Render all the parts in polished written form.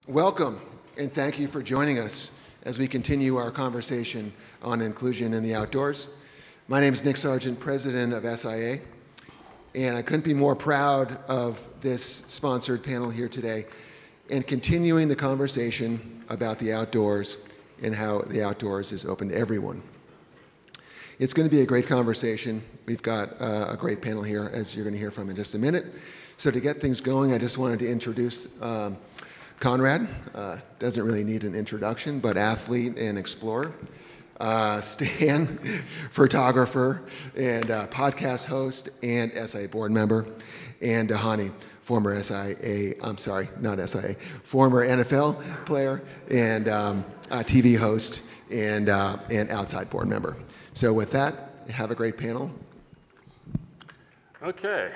Welcome, and thank you for joining us as we continue our conversation on inclusion in the outdoors. My name is Nick Sargent, president of SIA, and I couldn't be more proud of this sponsored panel here today and continuing the conversation about the outdoors and how the outdoors is open to everyone. It's going to be a great conversation. We've got a great panel here, as you're going to hear from in just a minute. So to get things going, I just wanted to introduce Conrad. Doesn't really need an introduction, but athlete and explorer. Stan, photographer and podcast host and SIA board member. And Dhani, former former NFL player and TV host and outside board member. So with that, have a great panel. Okay,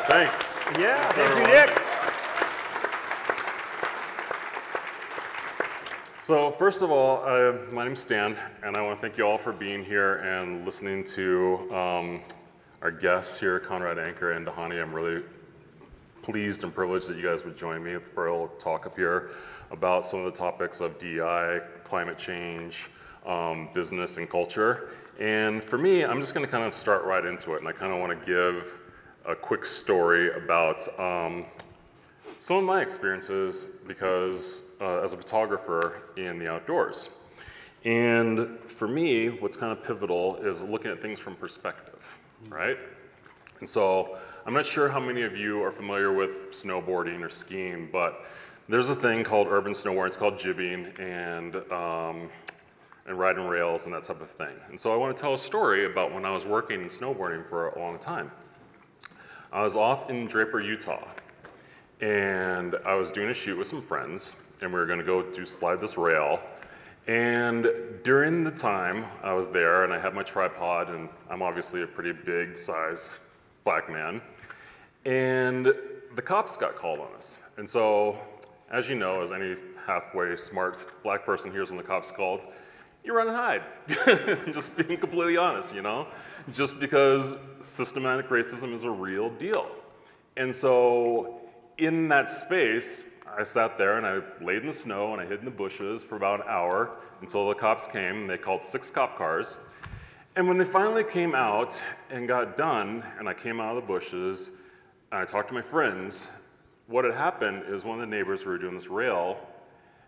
thanks. Yeah, thank you, Nick. So first of all, my name's Stan, and I want to thank you all for being here and listening to our guests here, Conrad, Anker, and Dhani. I'm really pleased and privileged that you guys would join me for a little talk up here about some of the topics of DEI, climate change, business, and culture. And for me, I'm just going to kind of start right into it, and I kind of want to give a quick story about some of my experiences because as a photographer in the outdoors. And for me, what's kind of pivotal is looking at things from perspective, right? And so I'm not sure how many of you are familiar with snowboarding or skiing, but there's a thing called urban snowboarding. It's called jibbing and riding rails and that type of thing. And so I want to tell a story about when I was working in snowboarding for a long time. I was off in Draper, Utah, and I was doing a shoot with some friends, and we were going to go slide this rail. And during the time I was there, and I had my tripod, and I'm obviously a pretty big size black man, and the cops got called on us. And so, as you know, as any halfway smart black person hears when the cops called, you run and hide. Just being completely honest, you know? Just because systematic racism is a real deal. And so in that space, I sat there and I laid in the snow and I hid in the bushes for about an hour until the cops came, and they called 6 cop cars. And when they finally came out and got done, and I came out of the bushes and I talked to my friends, what had happened is one of the neighbors who were doing this rail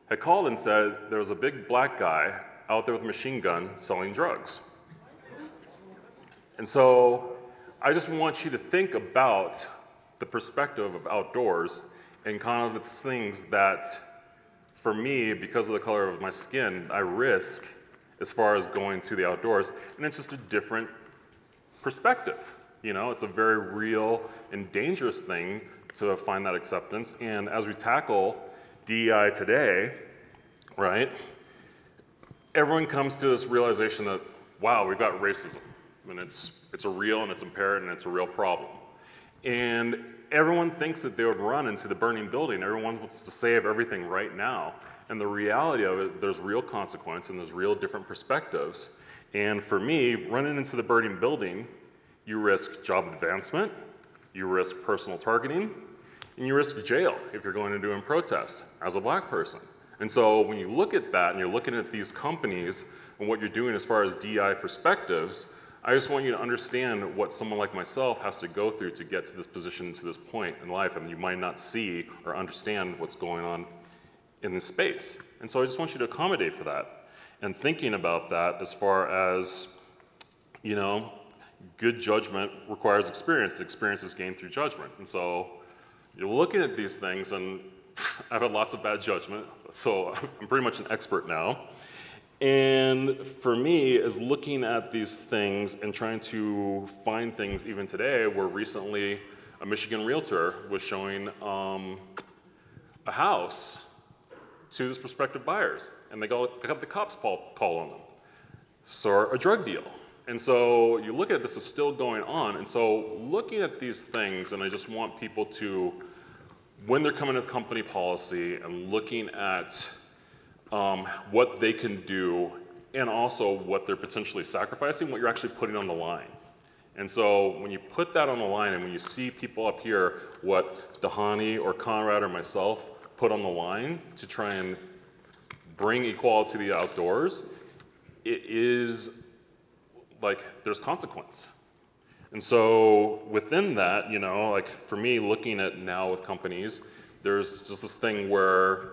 had called and said there was a big black guy out there with a machine gun selling drugs. And so I just want you to think about the perspective of outdoors and kind of the things that, for me, because of the color of my skin, I risk as far as going to the outdoors, and it's just a different perspective. You know, it's a very real and dangerous thing to find that acceptance. And as we tackle DEI today, right, everyone comes to this realization that, wow, we've got racism, and it's a real and it's imperative and it's a real problem. And everyone thinks that they would run into the burning building. Everyone wants to save everything right now. And the reality of it, there's real consequence and there's real different perspectives. And for me, running into the burning building, you risk job advancement, you risk personal targeting, and you risk jail if you're going to do a protest as a black person. And so when you look at that and you're looking at these companies and what you're doing as far as DEI perspectives, I just want you to understand what someone like myself has to go through to get to this position, to this point in life, and you might not see or understand what's going on in this space. And so I just want you to accommodate for that. And thinking about that as far as, you know, good judgment requires experience. The experience is gained through judgment. And so you're looking at these things, and I've had lots of bad judgment, so I'm pretty much an expert now. And for me, is looking at these things and trying to find things even today, where recently a Michigan realtor was showing a house to these prospective buyers, and they got the cops call on them. So a drug deal. And so you look at this is still going on, and so looking at these things, and I just want people to, when they're coming to company policy and looking at what they can do, and also what they're potentially sacrificing, what you're actually putting on the line. And so when you put that on the line, and when you see people up here, what Dhani or Conrad or myself put on the line to try and bring equality to the outdoors, it is like there's consequence. And so within that, you know, like for me looking at now with companies, there's just this thing where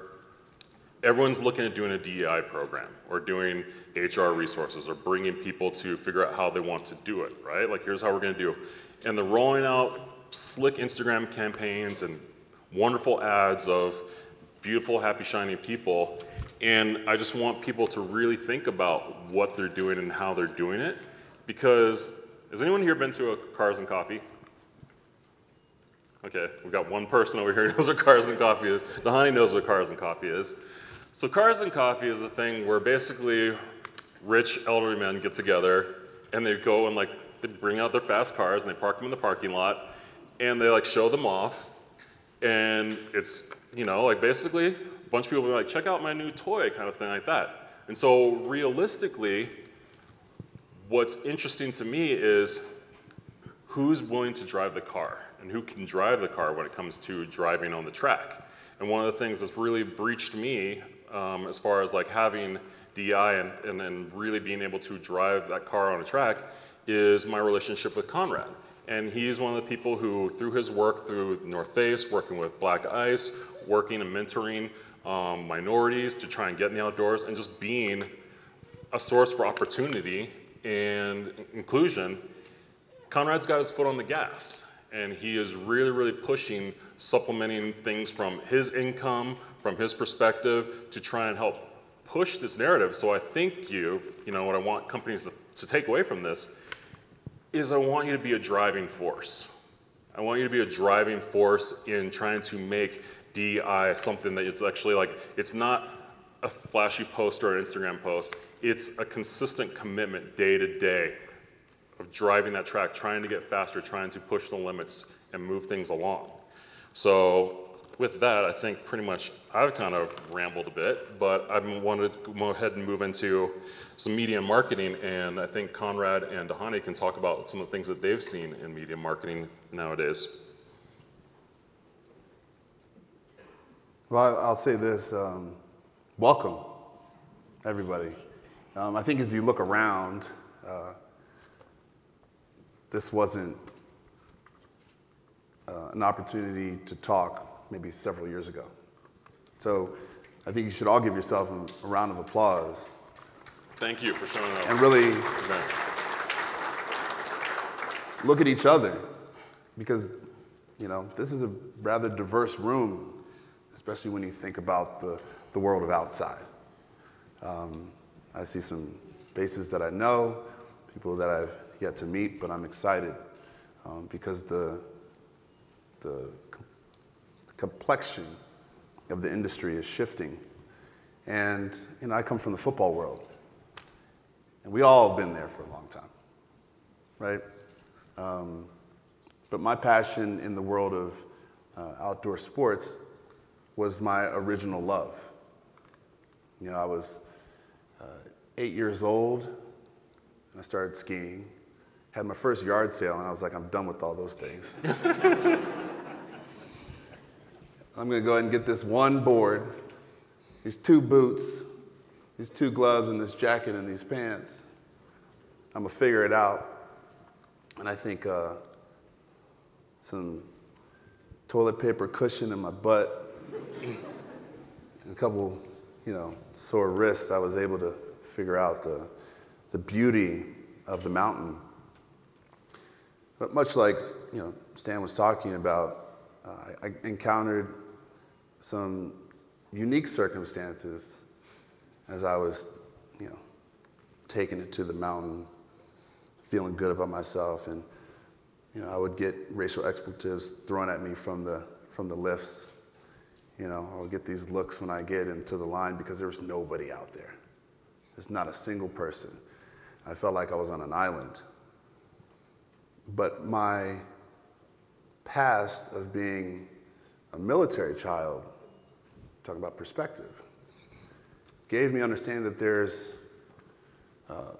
everyone's looking at doing a DEI program or doing HR resources or bringing people to figure out how they want to do it, right? Like here's how we're gonna do. And they're rolling out slick Instagram campaigns and wonderful ads of beautiful, happy, shiny people. And I just want people to really think about what they're doing and how they're doing it. Because, has anyone here been to a Cars and Coffee? Okay, we've got one person over here who knows what Cars and Coffee is. Dhani knows what Cars and Coffee is. So Cars and Coffee is a thing where basically rich elderly men get together and they go and like, they bring out their fast cars and they park them in the parking lot and they like show them off. And it's, you know, like basically a bunch of people will be like, check out my new toy, kind of thing like that. And so realistically, what's interesting to me is who's willing to drive the car and who can drive the car when it comes to driving on the track. And one of the things that's really breached me as far as like having DI and really being able to drive that car on a track is my relationship with Conrad. And he's one of the people who, through his work through North Face, working with Black Ice, working and mentoring minorities to try and get in the outdoors and just being a source for opportunity and inclusion, Conrad's got his foot on the gas. And he is really, really pushing, supplementing things from his income, from his perspective, to try and help push this narrative. So I think you know, what I want companies to take away from this is I want you to be a driving force. I want you to be a driving force in trying to make DEI something that it's actually like, it's not a flashy post or an Instagram post. It's a consistent commitment day to day of driving that track, trying to get faster, trying to push the limits and move things along. So with that, I think pretty much I've kind of rambled a bit, but I wanted to go ahead and move into some media and marketing, and I think Conrad and Dhani can talk about some of the things that they've seen in media marketing nowadays. Well, I'll say this, welcome, everybody. I think as you look around, this wasn't an opportunity to talk maybe several years ago. So I think you should all give yourself a round of applause. Thank you for showing up. And really look at each other, because you know, this is a rather diverse room, especially when you think about the world of outside. I see some faces that I know, people that I've yet to meet, but I'm excited because the complexion of the industry is shifting. And you know, I come from the football world, and we all have been there for a long time, right? But my passion in the world of outdoor sports was my original love. You know, I was 8 years old, and I started skiing. Had my first yard sale, and I was like, I'm done with all those things. I'm gonna go ahead and get this one board, these two boots, these two gloves, and this jacket and these pants. I'm gonna figure it out. And I think some toilet paper cushion in my butt, and a couple, you know, sore wrists, I was able to figure out the beauty of the mountain. But much like, you know, Stan was talking about, I encountered some unique circumstances as I was, you know, taking it to the mountain, feeling good about myself, and you know, I would get racial expletives thrown at me from the lifts. You know, I would get these looks when I get into the line because there was nobody out there. There's not a single person. I felt like I was on an island. But my past of being a military child, talking about perspective, gave me understanding that there's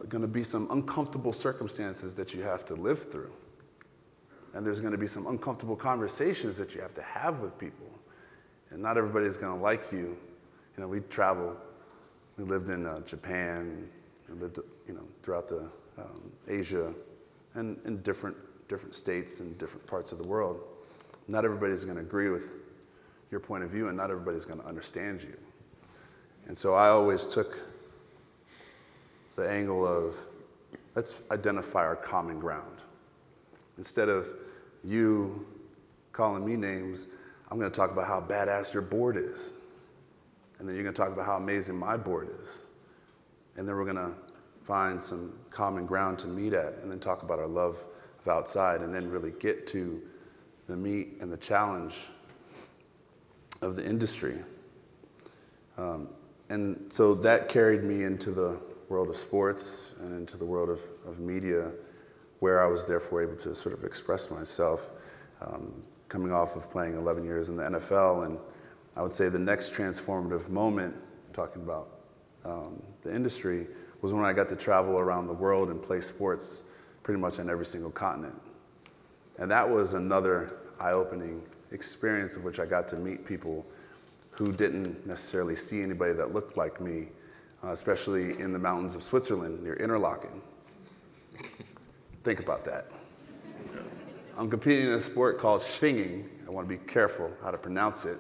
going to be some uncomfortable circumstances that you have to live through. And there's going to be some uncomfortable conversations that you have to have with people. And not everybody's going to like you. You know, we travel. We lived in Japan. We lived, you know, throughout the Asia, and in different states and different parts of the world. Not everybody's going to agree with your point of view, and not everybody's going to understand you. And so I always took the angle of, let's identify our common ground. Instead of you calling me names, I'm going to talk about how badass your board is. And then you're going to talk about how amazing my board is. And then we're going to find some common ground to meet at, and then talk about our love of outside, and then really get to the meat and the challenge of the industry. And so that carried me into the world of sports and into the world of media, where I was therefore able to sort of express myself, coming off of playing 11 years in the NFL. And I would say the next transformative moment, talking about the industry, was when I got to travel around the world and play sports pretty much on every single continent. And that was another eye-opening experience, of which I got to meet people who didn't necessarily see anybody that looked like me, especially in the mountains of Switzerland near Interlaken. Think about that. I'm competing in a sport called schwinging. I want to be careful how to pronounce it,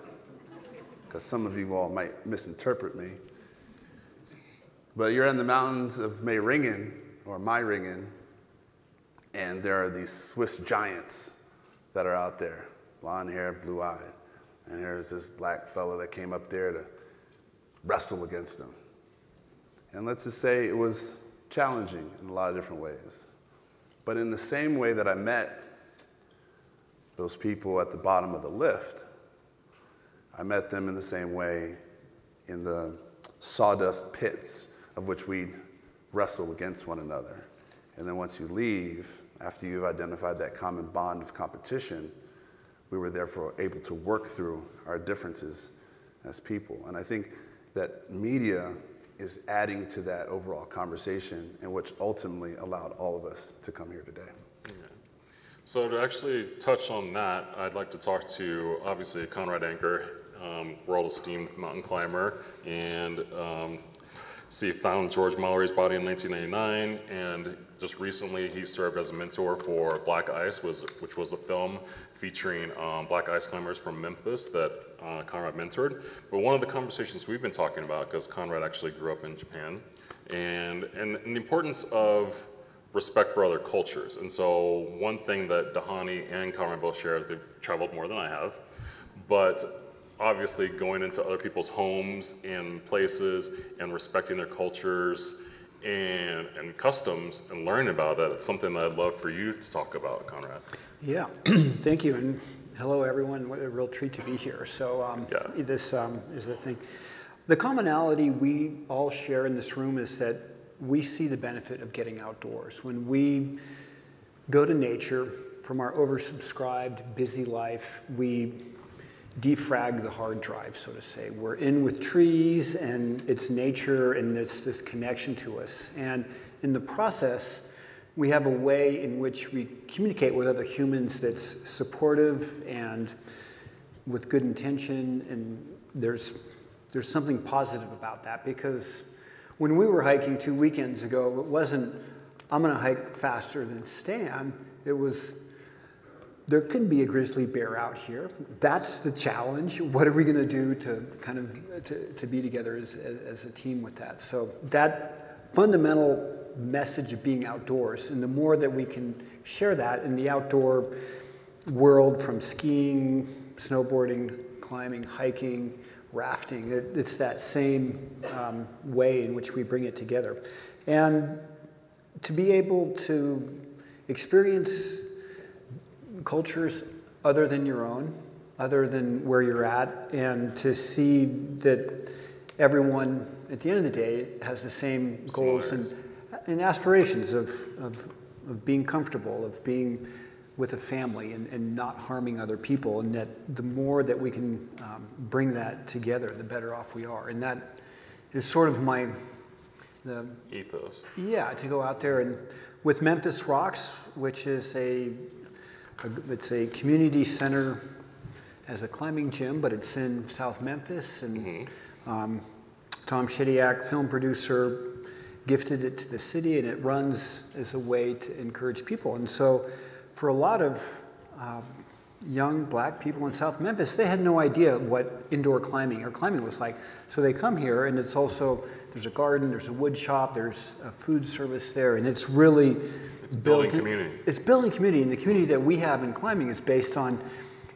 because some of you all might misinterpret me. But you're in the mountains of Meiringen, or Meiringen, and there are these Swiss giants that are out there, blonde hair, blue-eyed. And there's this black fella that came up there to wrestle against them. And let's just say it was challenging in a lot of different ways. But in the same way that I met those people at the bottom of the lift, I met them in the same way in the sawdust pits of which we wrestle against one another. And then once you leave, after you've identified that common bond of competition, we were therefore able to work through our differences as people. And I think that media is adding to that overall conversation, and which ultimately allowed all of us to come here today. Okay. So to actually touch on that, I'd like to talk to, obviously, Conrad Anker, world-esteemed mountain climber, and found George Mallory's body in 1999, and just recently he served as a mentor for Black Ice, which was a film featuring black ice climbers from Memphis that Conrad mentored. But one of the conversations we've been talking about, because Conrad actually grew up in Japan, and the importance of respect for other cultures. And so one thing that Dhani and Conrad both share is they've traveled more than I have, but obviously going into other people's homes and places and respecting their cultures and customs and learning about that, it's something that I'd love for you to talk about, Conrad. Yeah, thank you, and hello everyone. What a real treat to be here. So this is the thing. The commonality we all share in this room is that we see the benefit of getting outdoors. When we go to nature from our oversubscribed, busy life, we defrag the hard drive, so to say. We're in with trees, and it's nature, and it's this connection to us. And in the process, we have a way in which we communicate with other humans that's supportive and with good intention, and there's something positive about that, because when we were hiking 2 weekends ago, it wasn't, I'm gonna hike faster than Stan. It was, there could be a grizzly bear out here. That's the challenge. What are we gonna do to kind of, to be together as a team with that? So that fundamental message of being outdoors, and the more that we can share that in the outdoor world, from skiing, snowboarding, climbing, hiking, rafting, it's that same way in which we bring it together. And to be able to experience cultures other than your own, other than where you're at, and to see that everyone, at the end of the day, has the same goals and aspirations of being comfortable, of being with a family and not harming other people, and that the more that we can bring that together, the better off we are. And that is sort of the ethos. Yeah, to go out there and with Memphis Rocks, which is it's a community center has a climbing gym, but it's in South Memphis, and Tom Shediak, film producer, gifted it to the city, and it runs as a way to encourage people. And so for a lot of young black people in South Memphis, they had no idea what indoor climbing or climbing was like. So they come here, and it's also, there's a garden, there's a wood shop, there's a food service there, and it's really building community. It's building community, and the community that we have in climbing is based on,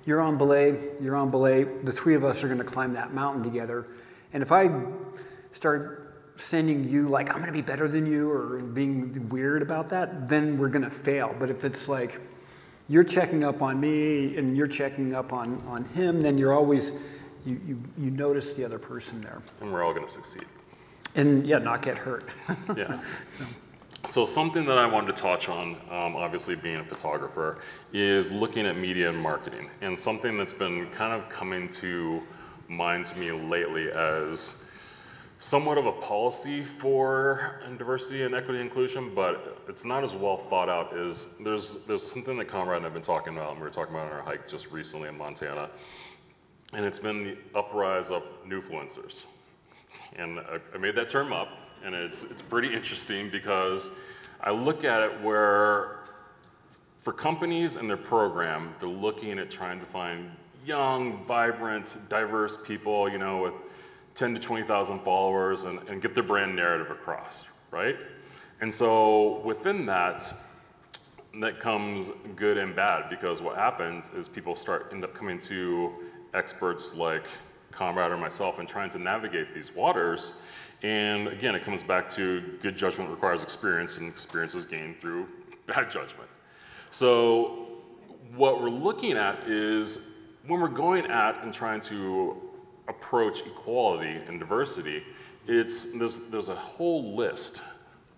you're on belay, the three of us are gonna climb that mountain together. And if I start sending you like, I'm gonna be better than you, or being weird about that, then we're gonna fail. But if it's like, you're checking up on me and you're checking up on him, then you're always, you notice the other person there. And we're all gonna succeed. And yeah, not get hurt. Yeah. So something that I wanted to touch on, obviously being a photographer, is looking at media and marketing. And something that's been kind of coming to mind to me lately as somewhat of a policy for diversity and equity inclusion, but it's not as well thought out, is there's something that Conrad and I have been talking about, and we were talking about on our hike just recently in Montana, and it's been the uprise of newfluencers. And I made that term up, and it's pretty interesting because I look at it where for companies and their program, they're looking at trying to find young, vibrant, diverse people, you know, with 10 to 20,000 followers and get their brand narrative across, right? And so within that comes good and bad, because what happens is people end up coming to experts like Conrad or myself and trying to navigate these waters. And again, it comes back to good judgment requires experience, and experience is gained through bad judgment. So what we're looking at is when we're going at and trying to approach equality and diversity, there's a whole list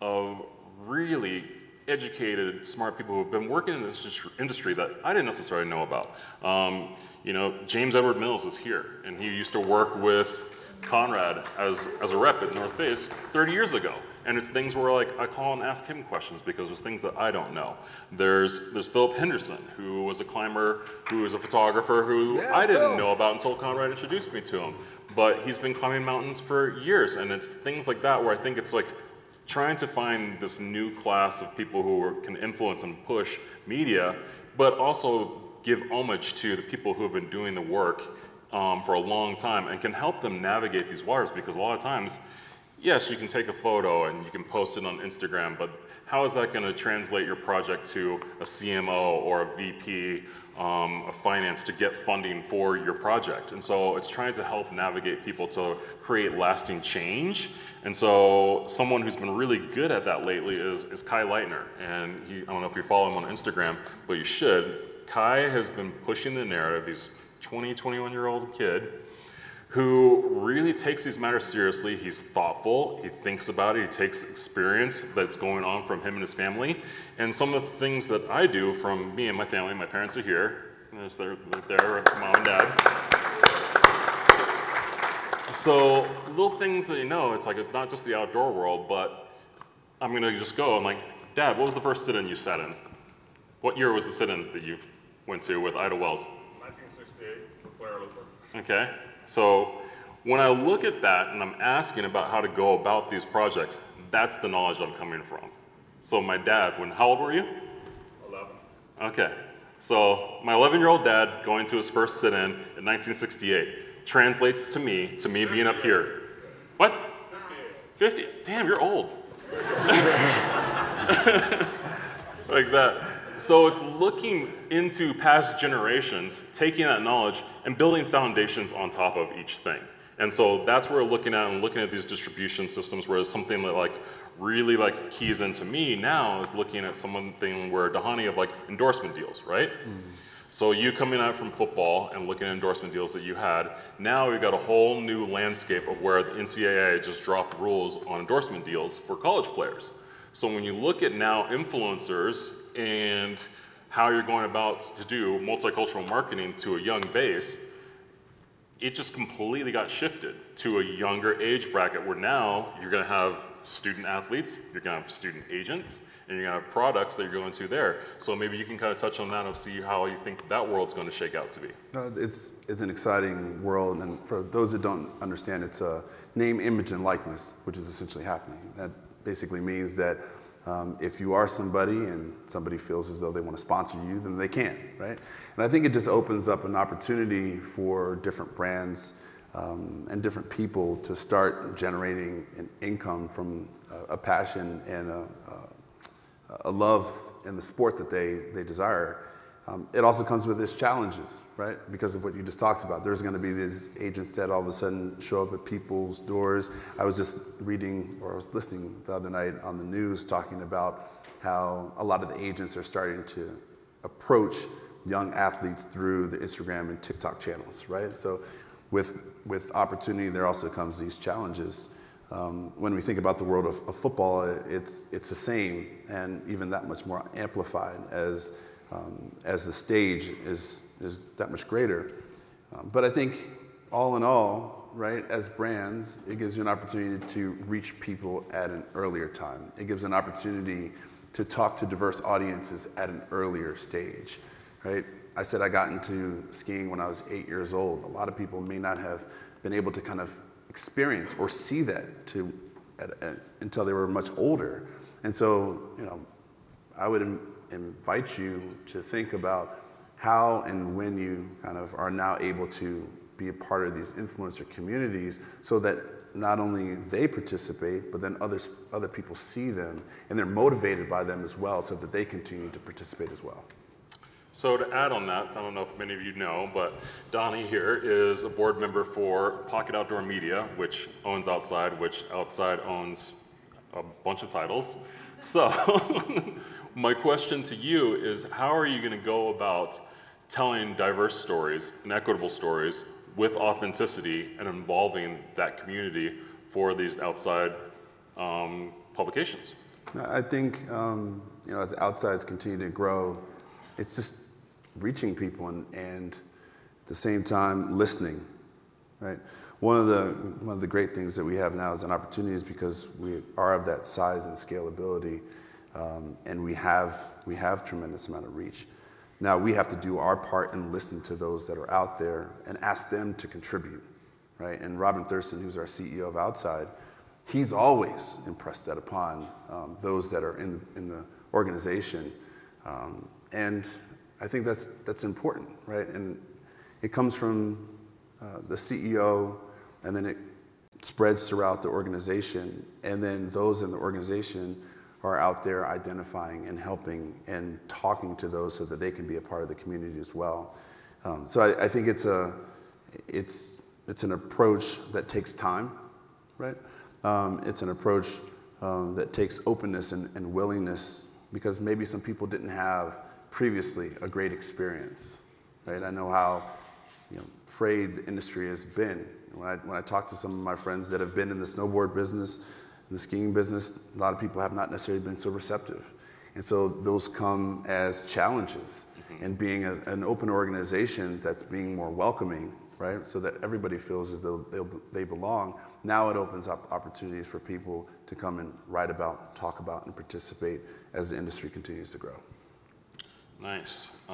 of really educated, smart people who have been working in this industry that I didn't necessarily know about. You know, James Edward Mills is here, and he used to work with Conrad as a rep at North Face 30 years ago. And it's things where like I call and ask him questions because there's things that I don't know. There's Philip Henderson, who was a climber, who is a photographer, who I didn't know about until Conrad introduced me to him. But he's been climbing mountains for years, and it's things like that where I think it's like trying to find this new class of people who can influence and push media, but also give homage to the people who have been doing the work for a long time and can help them navigate these waters, because a lot of times, yes, you can take a photo and you can post it on Instagram, but how is that going to translate your project to a CMO or a VP of finance to get funding for your project? And so it's trying to help navigate people to create lasting change. And so someone who's been really good at that lately is Kai Leitner. And I don't know if you follow him on Instagram, but you should. Kai has been pushing the narrative. He's a 21-year-old kid who really takes these matters seriously. He's thoughtful, he thinks about it, he takes experience that's going on from him and his family. And some of the things that I do from me and my family, my parents are here, there's their mom and dad. So little things that you know, it's like it's not just the outdoor world, but I'm gonna just go, I'm like, Dad, what was the first sit-in you sat in? What year was the sit-in that you went to with Ida Wells? 1968 for Claire Littler. Okay. So when I look at that and I'm asking about how to go about these projects, that's the knowledge I'm coming from. So my dad, how old were you? 11. Okay. So my 11-year-old dad going to his first sit-in in 1968 translates to me being up here. What? 50. Damn, you're old. Like that. So it's looking into past generations, taking that knowledge and building foundations on top of each thing. And so that's where we're looking at these distribution systems, where it's something that like really like keys into me now is looking at something where Dhani of like endorsement deals, right? So you coming out from football and looking at endorsement deals that you had, now we've got a whole new landscape of where the NCAA just dropped rules on endorsement deals for college players. So when you look at now influencers and how you're going about to do multicultural marketing to a young base, it just completely got shifted to a younger age bracket where now you're gonna have student athletes, you're gonna have student agents, and you're going to have products that you're going to there. So maybe you can kind of touch on that and see how you think that world's going to shake out to be. It's an exciting world, and for those that don't understand, it's a name, image, and likeness, which is essentially happening. That basically means that if you are somebody and somebody feels as though they want to sponsor you, then they can, right? And I think it just opens up an opportunity for different brands and different people to start generating an income from a passion and a love in the sport that they desire. It also comes with its challenges, right? Because of what you just talked about. There's going to be these agents that all of a sudden show up at people's doors. I was just reading, or I was listening the other night on the news talking about how a lot of the agents are starting to approach young athletes through the Instagram and TikTok channels, right? So with opportunity, there also comes these challenges. When we think about the world of football, it's the same, and even that much more amplified as the stage is that much greater. But I think all in all, right, as brands, it gives you an opportunity to reach people at an earlier time. It gives an opportunity to talk to diverse audiences at an earlier stage, right? I said I got into skiing when I was 8 years old. A lot of people may not have been able to kind of experience or see that until they were much older. And so, I would invite you to think about how and when you kind of are now able to be a part of these influencer communities, so that not only they participate, but then other people see them and they're motivated by them as well, so that they continue to participate as well. So to add on that, I don't know if many of you know, but Dhani here is a board member for Pocket Outdoor Media, which owns Outside, which Outside owns a bunch of titles. So my question to you is, how are you going to go about telling diverse stories and equitable stories with authenticity and involving that community for these outside publications? I think, as Outsides continue to grow, it's just reaching people and at the same time listening, right? One of the great things that we have now is an opportunity, is because we are of that size and scalability, and we have tremendous amount of reach. Now we have to do our part and listen to those that are out there and ask them to contribute, right? And Robin Thurston, who's our CEO of Outside, he's always impressed that upon those that are in the organization, and I think that's important, right? And it comes from the CEO, and then it spreads throughout the organization, and then those in the organization are out there identifying and helping and talking to those so that they can be a part of the community as well. So I think it's an approach that takes time, right? It's an approach that takes openness and willingness, because maybe some people didn't have previously a great experience, right? I know how frayed the industry has been. When I talk to some of my friends that have been in the snowboard business, the skiing business, a lot of people have not necessarily been so receptive. And so those come as challenges. Mm-hmm. And being an open organization that's being more welcoming, right? So that everybody feels as though they belong. Now it opens up opportunities for people to come and write about, talk about, and participate as the industry continues to grow. Nice.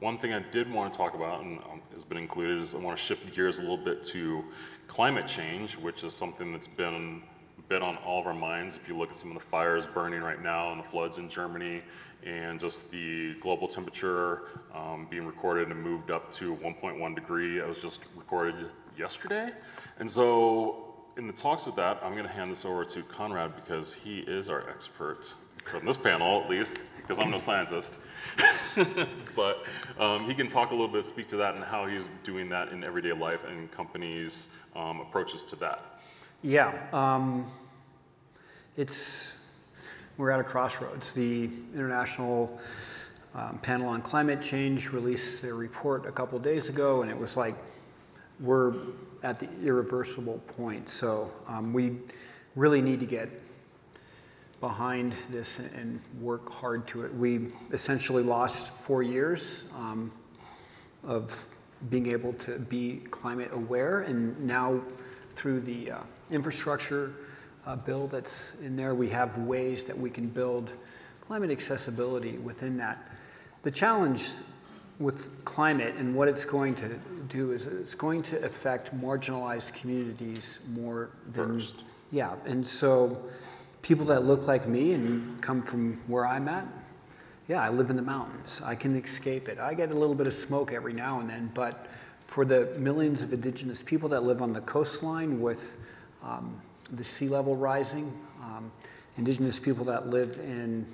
One thing I did want to talk about, and has been included, is I want to shift gears a little bit to climate change, which is something that's been a bit on all of our minds. If you look at some of the fires burning right now and the floods in Germany, and just the global temperature being recorded and moved up to 1.1 degree. It was just recorded yesterday. And so in the talks with that, I'm going to hand this over to Conrad, because he is our expert from this panel, at least, because I'm no scientist. But he can talk a little bit, speak to that, and how he's doing that in everyday life and companies' approaches to that. Yeah, we're at a crossroads. The International Panel on Climate Change released their report a couple days ago, and it was like, we're at the irreversible point. So we really need to get behind this and work hard to it. We essentially lost 4 years of being able to be climate aware, and now through the infrastructure bill that's in there, we have ways that we can build climate accessibility within that. The challenge with climate and what it's going to do is it's going to affect marginalized communities more than First. Yeah, and so people that look like me and come from where I'm at, yeah, I live in the mountains. I can escape it. I get a little bit of smoke every now and then, but for the millions of indigenous people that live on the coastline with the sea level rising, indigenous people that live in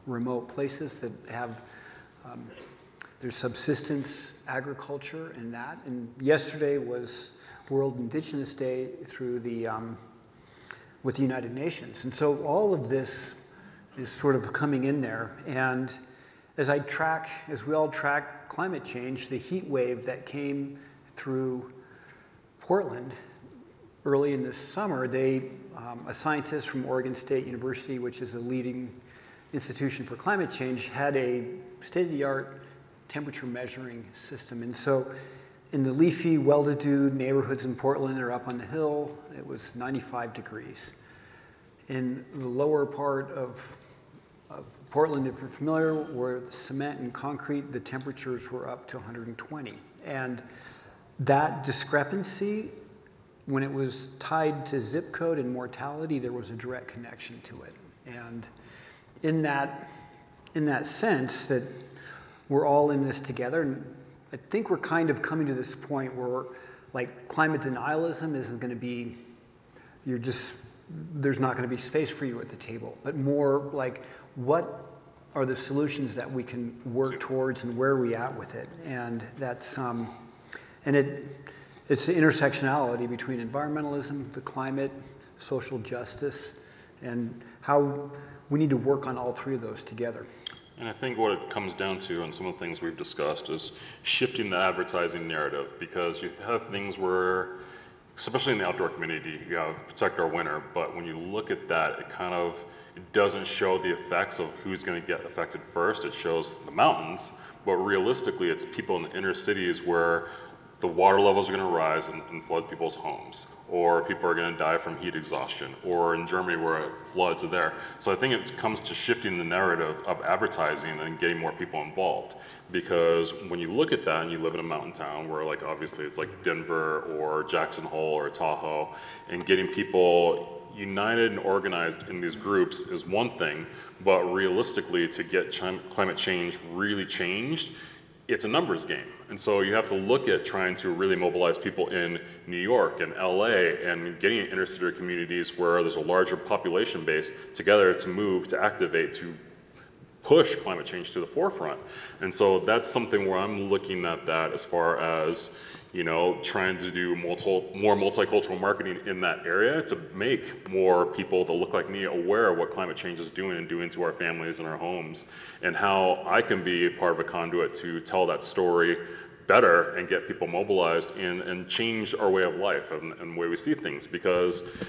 remote places that have their subsistence agriculture and that. And yesterday was World Indigenous Day through the with the United Nations. And so all of this is sort of coming in there. And as we all track climate change, the heat wave that came through Portland early in the summer, a scientist from Oregon State University, which is a leading institution for climate change, had a state-of-the-art temperature measuring system. And so in the leafy, well-to-do neighborhoods in Portland or up on the hill, it was 95 degrees. In the lower part of Portland, if you're familiar, where the cement and concrete, the temperatures were up to 120. And that discrepancy, when it was tied to zip code and mortality, there was a direct connection to it. And in that sense that we're all in this together, and I think we're kind of coming to this point where like climate denialism isn't going to be, there's not going to be space for you at the table, but more like what are the solutions that we can work towards and where are we at with it? And that's, and it's the intersectionality between environmentalism, the climate, social justice, and how we need to work on all three of those together. And I think what it comes down to, and some of the things we've discussed, is shifting the advertising narrative, because you have things where, especially in the outdoor community, you have protect our winter, but when you look at that, it doesn't show the effects of who's going to get affected first. It shows the mountains, but realistically, it's people in the inner cities where the water levels are going to rise and flood people's homes, or people are going to die from heat exhaustion, or in Germany where floods are there. So I think it comes to shifting the narrative of advertising and getting more people involved. Because when you look at that and you live in a mountain town where like obviously it's like Denver or Jackson Hole or Tahoe, and getting people united and organized in these groups is one thing, but realistically to get climate change really changed, it's a numbers game. And so you have to look at trying to really mobilize people in New York and LA and getting inner city communities where there's a larger population base together to move, to activate, to push climate change to the forefront. And so that's something where I'm looking at that as far as, you know, trying to do more multicultural marketing in that area to make more people that look like me aware of what climate change is doing and doing to our families and our homes, and how I can be part of a conduit to tell that story better and get people mobilized and change our way of life and the way we see things. Because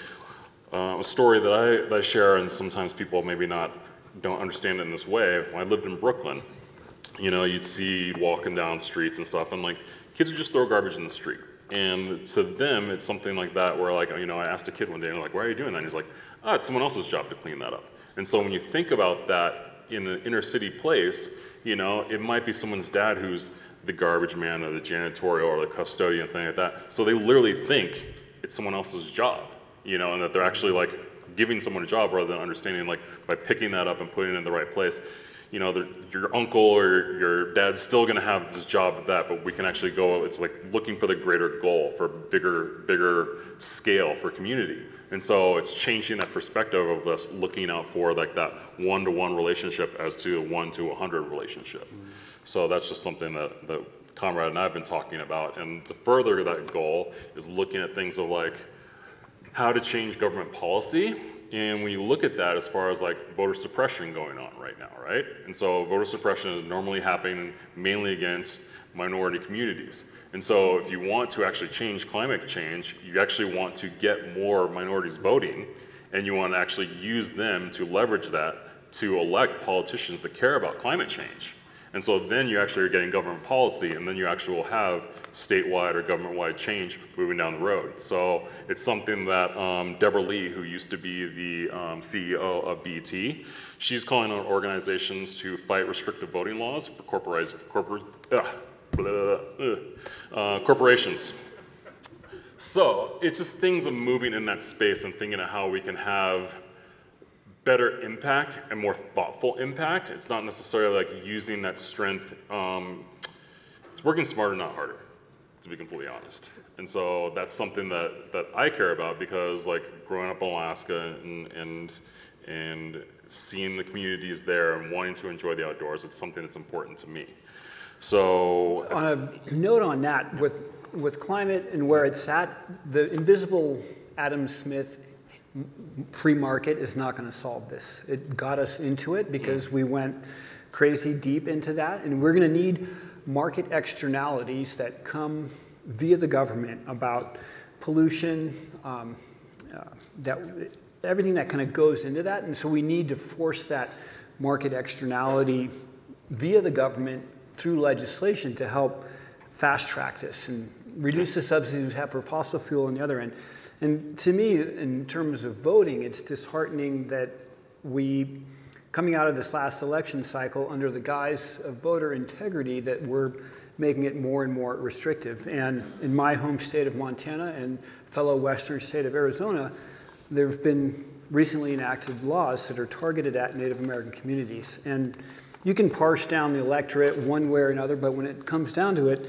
a story that I share, and sometimes people maybe don't understand it in this way, when I lived in Brooklyn, you know, you'd see walking down streets and stuff, and like, kids would just throw garbage in the street. And to them, it's something like that where like, you know, I asked a kid one day, and they're like, why are you doing that? And he's like, it's someone else's job to clean that up. And so when you think about that in an inner city place, you know, it might be someone's dad who's the garbage man or the janitorial or the custodian, thing like that. So they literally think it's someone else's job, you know, and that they're actually like giving someone a job rather than understanding, like, by picking that up and putting it in the right place. You know, your uncle or your dad's still going to have this job at that, but we can actually go, it's like looking for the greater goal, for bigger scale for community. And so it's changing that perspective of us looking out for like that one-to-one relationship as to 1 to 100 relationship. Mm-hmm. So that's just something that Conrad and I have been talking about. And to further that goal is looking at things of like how to change government policy. And when you look at that as far as like voter suppression going on right now, right? And so voter suppression is normally happening mainly against minority communities. And so if you want to actually change climate change, you actually want to get more minorities voting, and you want to actually use them to leverage that to elect politicians that care about climate change. And so then you actually are getting government policy, and then you actually will have statewide or government-wide change moving down the road. So it's something that Deborah Lee, who used to be the CEO of BET, she's calling on organizations to fight restrictive voting laws for corporations. So it's just things of moving in that space and thinking of how we can have better impact and more thoughtful impact. It's not necessarily like using that strength. It's working smarter, not harder, to be completely honest. And so that's something that I care about, because like growing up in Alaska and seeing the communities there and wanting to enjoy the outdoors, it's something that's important to me. So on a note on that, with climate and where it's at, the invisible Adam Smith free market is not going to solve this. It got us into it because we went crazy deep into that, and we're going to need market externalities that come via the government about pollution, everything that kind of goes into that. And so we need to force that market externality via the government through legislation to help fast track this and reduce the subsidies we have for fossil fuel on the other end. And to me, in terms of voting, it's disheartening that we, coming out of this last election cycle under the guise of voter integrity, that we're making it more and more restrictive. And in my home state of Montana and fellow western state of Arizona, there have been recently enacted laws that are targeted at Native American communities. And you can parse down the electorate one way or another, but when it comes down to it,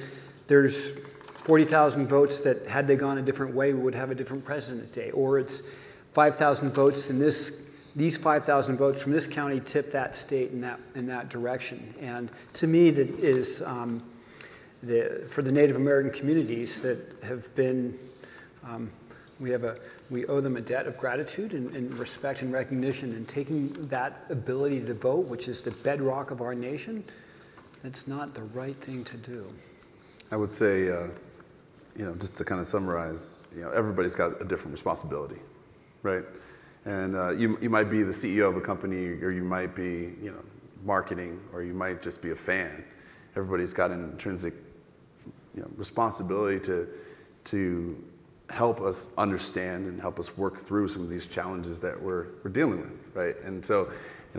there's 40,000 votes that, had they gone a different way, we would have a different president today. Or it's 5,000 votes, and these 5,000 votes from this county tip that state in that direction. And to me, that is for the Native American communities that have been, we owe them a debt of gratitude and respect and recognition, and taking that ability to vote, which is the bedrock of our nation, that's not the right thing to do. I would say, just to kind of summarize, everybody's got a different responsibility, right? And you might be the CEO of a company, or you might be, marketing, or you might just be a fan. Everybody's got an intrinsic, responsibility to help us understand and help us work through some of these challenges that we're dealing with, right? And so,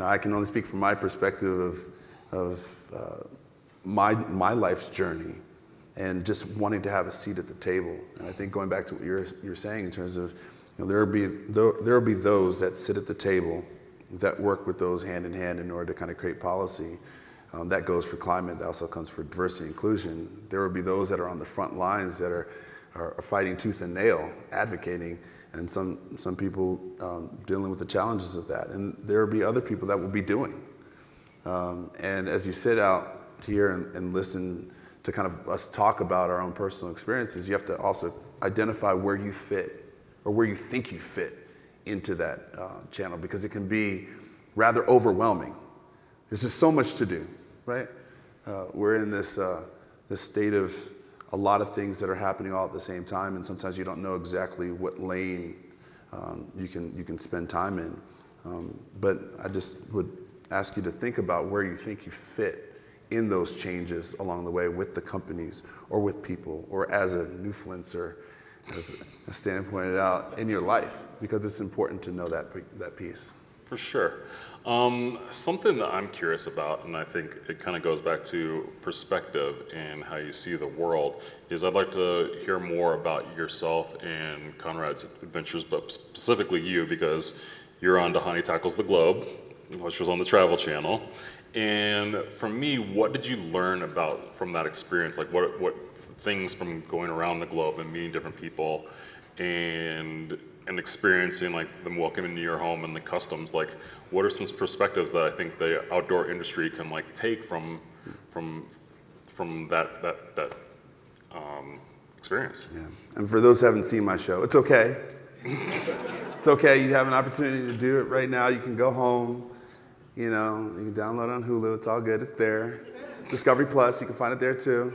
I can only speak from my perspective of my life's journey, and just wanting to have a seat at the table. And I think going back to what you're saying in terms of, there will be those that sit at the table that work with those hand in hand in order to kind of create policy. That goes for climate. That also comes for diversity and inclusion. There will be those that are on the front lines that are fighting tooth and nail, advocating, and some people dealing with the challenges of that. And there will be other people that will be doing. And as you sit out here and listen to kind of us talk about our own personal experiences, you have to also identify where you fit, or where you think you fit into that channel, because it can be rather overwhelming. There's just so much to do, right? We're in this state of a lot of things that are happening all at the same time, and sometimes you don't know exactly what lane you can spend time in. But I just would ask you to think about where you think you fit in those changes along the way, with the companies or with people, or as a Newfluencer, as Stan pointed out, in your life, because it's important to know that piece. For sure. Something that I'm curious about, and I think it kind of goes back to perspective and how you see the world, is I'd like to hear more about yourself and Conrad's adventures, but specifically you, because you're on Dhani Tackles the Globe, which was on the Travel Channel. And for me, what did you learn from that experience? Like what things from going around the globe and meeting different people and experiencing like them welcoming into your home and the customs, like what are some perspectives that I think the outdoor industry can like take from that experience? Yeah. And for those who haven't seen my show, it's okay. It's okay. You have an opportunity to do it right now. You can go home. You can download it on Hulu. It's all good. It's there. Discovery Plus, you can find it there too.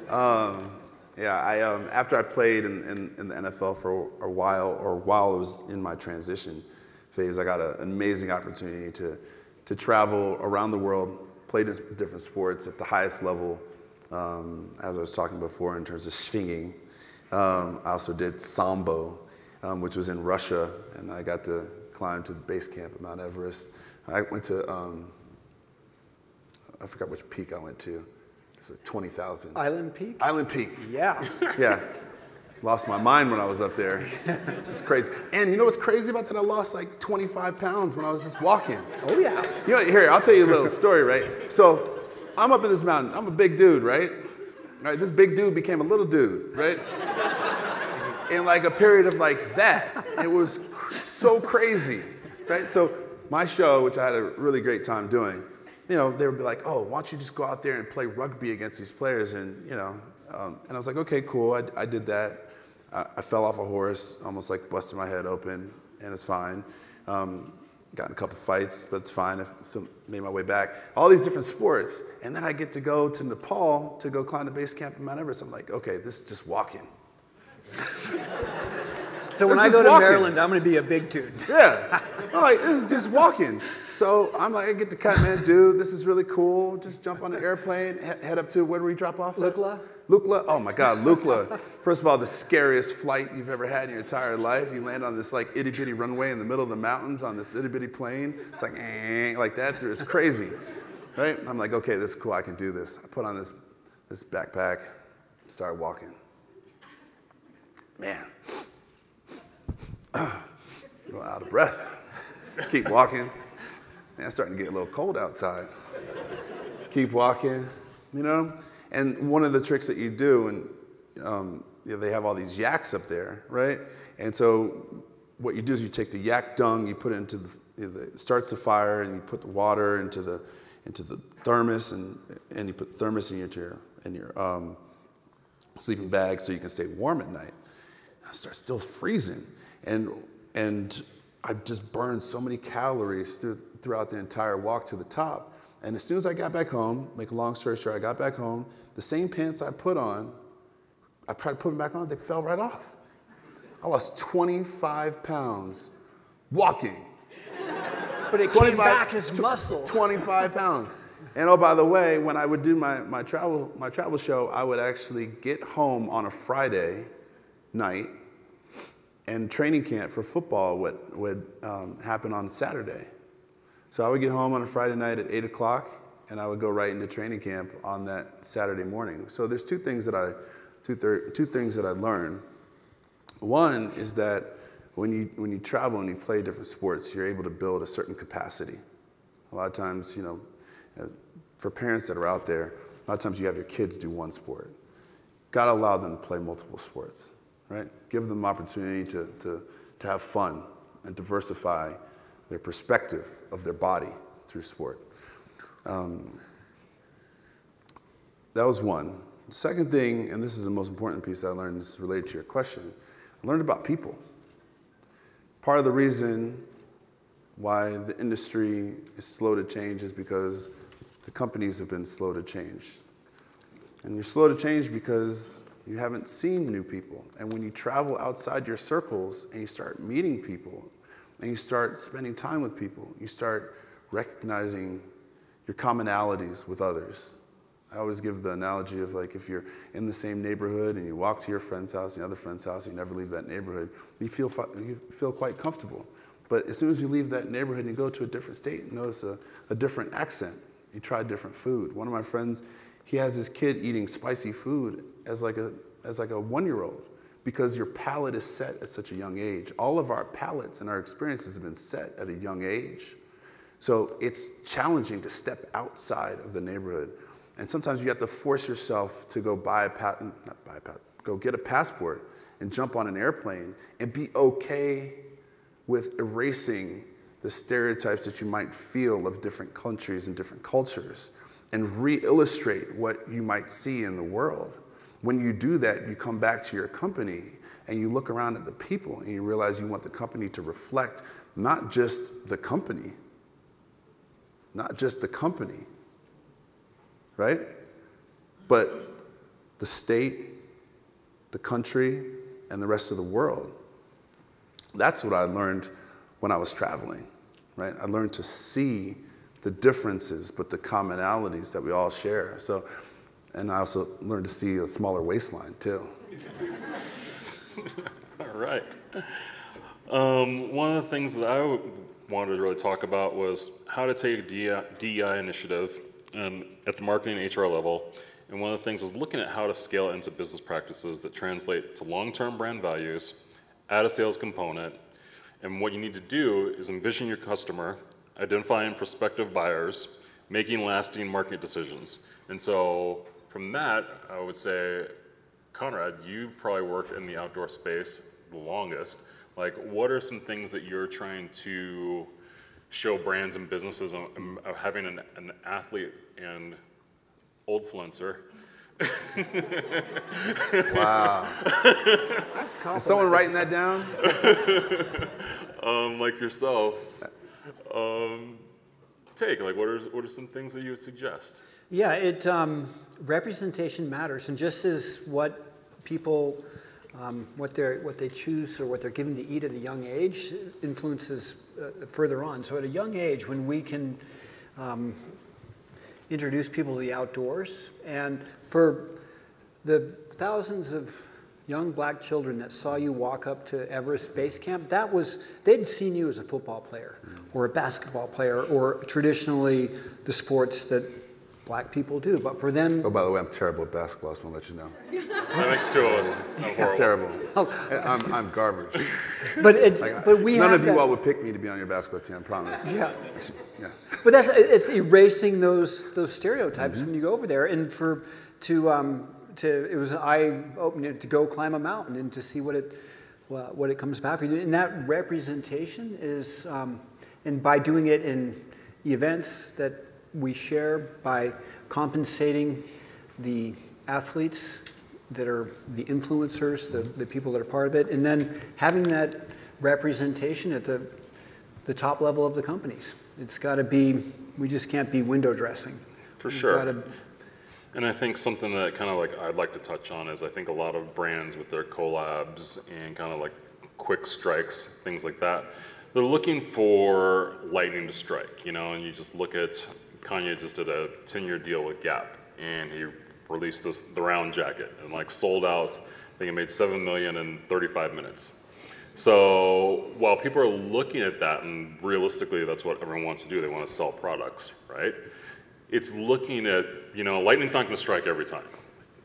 After I played in the NFL for a while, or while I was in my transition phase, I got an amazing opportunity to travel around the world, played different sports at the highest level, as I was talking before in terms of swinging. I also did Sambo, which was in Russia, and I got to climb to the base camp at Mount Everest. I went to, I forgot which peak I went to. It's 20,000. Island Peak? Island Peak. Yeah. Yeah. Lost my mind when I was up there. It's crazy. And you know what's crazy about that? I lost like 25 pounds when I was just walking. Oh, yeah. You know, here, I'll tell you a little story, right? So I'm up in this mountain. I'm a big dude, right? All right, this big dude became a little dude, right? In like a period of like that. It was so crazy, right? So my show, which I had a really great time doing, you know, they would be like, oh, why don't you just go out there and play rugby against these players? And, you know, and I was like, okay, cool. I did that. I fell off a horse, almost like busted my head open, and it's fine. Got in a couple fights, but it's fine. I made my way back. All these different sports. And then I get to go to Nepal to go climb the base camp in Mount Everest. I'm like, okay, this is just walking. So when I go to Maryland, I'm going to be a big dude. Yeah. I'm like, this is just walking. So I'm like, I get to Kathmandu. This is really cool. Just jump on an airplane, head up to, where do we drop off? Lukla? Lukla. Oh my God, Lukla. First of all, the scariest flight you've ever had in your entire life. You land on this like itty bitty runway in the middle of the mountains on this itty bitty plane. It's like that through. It's crazy, right? I'm like, okay, this is cool. I can do this. I put on this backpack, started walking. Man, a little out of breath. Just keep walking. Man, it's starting to get a little cold outside. Just keep walking, you know? And one of the tricks that you do, and you know, they have all these yaks up there, right? And so what you do is you take the yak dung, you put it into it starts the fire, and you put the water into the thermos, and you put the thermos in your sleeping bag so you can stay warm at night. I start still freezing, and I just burned so many calories throughout the entire walk to the top. And as soon as I got back home, make a long story short, I got back home, the same pants I put on, I tried to put them back on, they fell right off. I lost 25 pounds walking. But it came back as muscle. 25 pounds. And oh, by the way, when I would do my travel show, I would actually get home on a Friday night, and training camp for football would happen on Saturday. So I would get home on a Friday night at 8 o'clock, and I would go right into training camp on that Saturday morning. So there's two things that I learned. One is that when you travel and you play different sports, you're able to build a certain capacity. A lot of times, you know, for parents that are out there, a lot of times you have your kids do one sport. Gotta allow them to play multiple sports, right? Give them opportunity to have fun and diversify their perspective of their body through sport. That was one. The second thing, and this is the most important piece I learned, this is related to your question, I learned about people. Part of the reason why the industry is slow to change is because the companies have been slow to change. And you're slow to change because you haven't seen new people. And when you travel outside your circles and you start meeting people and you start spending time with people, you start recognizing your commonalities with others. I always give the analogy of like if you're in the same neighborhood and you walk to your friend's house, the other friend's house, you never leave that neighborhood, you feel quite comfortable. But as soon as you leave that neighborhood and you go to a different state, you notice a different accent. You try different food. One of my friends, he has his kid eating spicy food as like a 1-year-old because your palate is set at such a young age. All of our palates and our experiences have been set at a young age. So it's challenging to step outside of the neighborhood. And sometimes you have to force yourself to go go get a passport and jump on an airplane and be okay with erasing the stereotypes that you might feel of different countries and different cultures and re-illustrate what you might see in the world. When you do that, you come back to your company and you look around at the people and you realize you want the company to reflect not just the company, right? But the state, the country, and the rest of the world. That's what I learned when I was traveling, right? I learned to see the differences, but the commonalities that we all share. So, and I also learned to see a smaller waistline too. All right. One of the things that I wanted to really talk about was how to take a DEI initiative at the marketing and HR level. And one of the things was looking at how to scale it into business practices that translate to long-term brand values, add a sales component, and what you need to do is envision your customer, identifying prospective buyers, making lasting market decisions. And so from that, I would say, Conrad, you've probably worked in the outdoor space the longest. Like, what are some things that you're trying to show brands and businesses of having an athlete and old-fluencer? Wow. Is someone writing that down? Like yourself, like what are some things that you would suggest? Yeah, representation matters, and just as what people, what they choose or what they're given to eat at a young age influences further on. So at a young age, when we can introduce people to the outdoors, and for the thousands of young black children that saw you walk up to Everest Base Camp, they'd seen you as a football player or a basketball player or traditionally the sports that black people do. But for them... Oh, by the way, I'm terrible at basketball, I just want to let you know. That makes two of us. I'm terrible. I'm garbage. But we none have of you all would pick me to be on your basketball team, I promise. Yeah. Yeah. But it's erasing those stereotypes when you go over there, and it was an eye-opening to go climb a mountain and to see what it comes back for you. And that representation is, and by doing it in events that we share, by compensating the athletes that are the influencers, the people that are part of it, and then having that representation at the top level of the companies. It's got to be, we just can't be window dressing. For sure. And I think something that kind of like I'd like to touch on is I think a lot of brands with their collabs and kind of like quick strikes, things like that, they're looking for lightning to strike, and you just look at Kanye just did a 10-year deal with Gap, and he released the round jacket and like sold out. I think it made $7 million in 35 minutes. So while people are looking at that, and realistically that's what everyone wants to do, they want to sell products, right? It's looking at, lightning's not going to strike every time.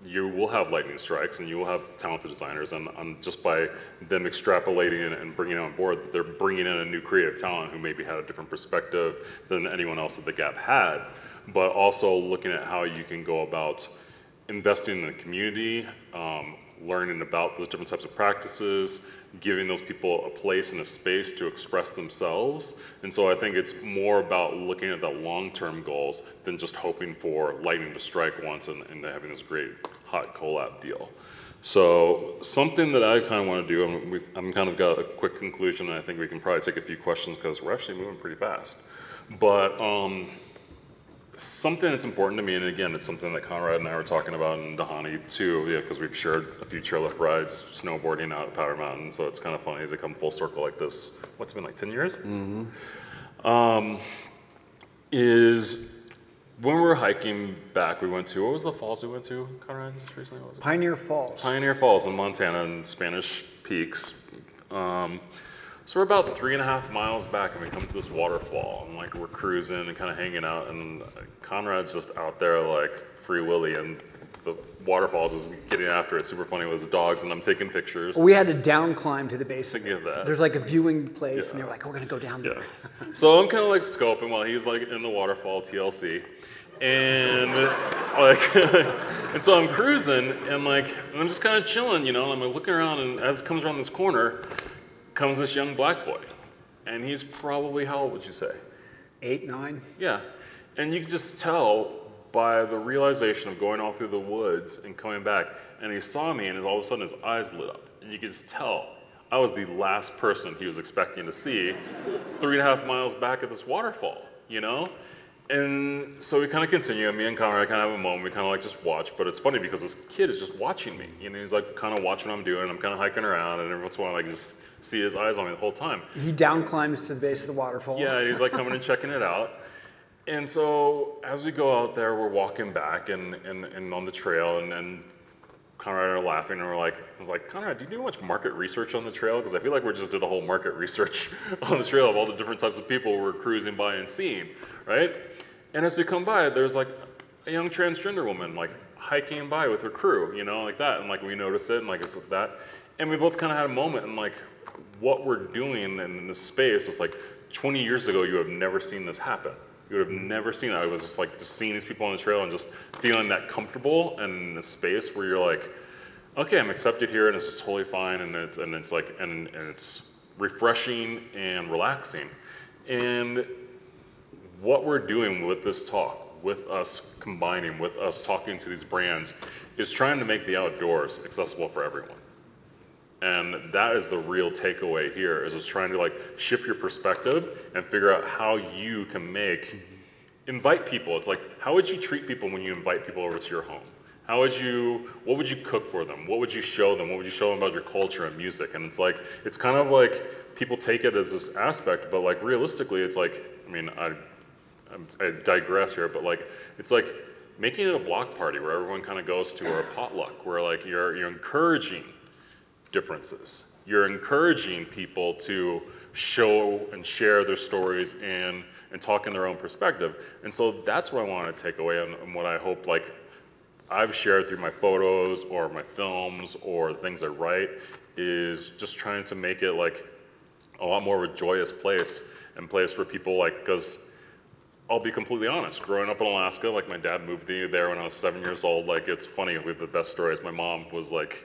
You will have lightning strikes, and you will have talented designers, and just by them extrapolating and bringing it on board, they're bringing in a new creative talent who maybe had a different perspective than anyone else that the Gap had, but also looking at how you can go about investing in the community, learning about those different types of practices, giving those people a place and a space to express themselves. And so I think it's more about looking at the long-term goals than just hoping for lightning to strike once and having this great hot collab deal. So something that I kind of want to do, I'm kind of got a quick conclusion, and I think we can probably take a few questions because we're actually moving pretty fast. But something that's important to me, and again, it's something that Conrad and I were talking about, and Dhani too, because we've shared a few chairlift rides, snowboarding out at Powder Mountain, so it's kind of funny to come full circle like this. What's it been, like 10 years? Is when we were hiking back, we went to, what was the falls we went to, Conrad, just recently? What was it? Pioneer Falls. Pioneer Falls in Montana in Spanish Peaks. So we're about 3.5 miles back, and we come to this waterfall, and like we're cruising and kind of hanging out, and Conrad's just out there like Free Willy, and the waterfall just getting after it. Super funny with his dogs, and I'm taking pictures. We had to down climb to the base. Thinking of that. There's like a viewing place, and they're like, we're gonna go down there. Yeah. So I'm kind of like scoping while he's like in the waterfall, TLC. And and so I'm cruising, and I'm just kind of chilling, and I'm like looking around, and as it comes around this corner, comes this young black boy, and he's probably, how old would you say? 8, 9? Yeah, and you can just tell by the realization of going all through the woods and coming back, and he saw me, and all of a sudden his eyes lit up, and you could just tell I was the last person he was expecting to see 3.5 miles back at this waterfall, And so we kind of continue, and me and Conrad kind of have a moment, we kind of like just watch, but it's funny because this kid is just watching me, he's like kind of watching what I'm doing, I'm kind of hiking around, and every once in a while I can just see his eyes on me the whole time. He down climbs to the base of the waterfall. Yeah, he's like coming and checking it out. And so as we go out there, we're walking back and on the trail, and Conrad and I are laughing, and I was like, Conrad, do you do much market research on the trail? Because I feel like we just did a whole market research on the trail of all the different types of people we're cruising by and seeing, right? And as we come by, there's like a young transgender woman like hiking by with her crew, you know, like that, and like we notice it, and like it's like that. And we both kind of had a moment, and like what we're doing in this space is like 20 years ago, you would have never seen this happen. You would have never seen that. I was just like just seeing these people on the trail and just feeling that comfortable and in the space where you're like, okay, I'm accepted here and this is totally fine, and it's refreshing and relaxing. And what we're doing with this talk, with us combining, with us talking to these brands, is trying to make the outdoors accessible for everyone. And that is the real takeaway here, is just trying to like shift your perspective and figure out how you can invite people. It's like, how would you treat people when you invite people over to your home? What would you cook for them? What would you show them? What would you show them about your culture and music? And it's like, it's kind of like people take it as this aspect, but like realistically, it's like, I mean, I digress here, but like, it's like making it a block party where everyone kind of goes to, or a potluck, where like you're encouraging differences. You're encouraging people to show and share their stories and talk in their own perspective. And so that's what I want to take away, and what I hope like I've shared through my photos or my films or the things I write, is just trying to make it like a lot more of a joyous place, and place where people like, because I'll be completely honest, growing up in Alaska, like my dad moved me there when I was 7 years old. Like it's funny, we have the best stories. My mom was like,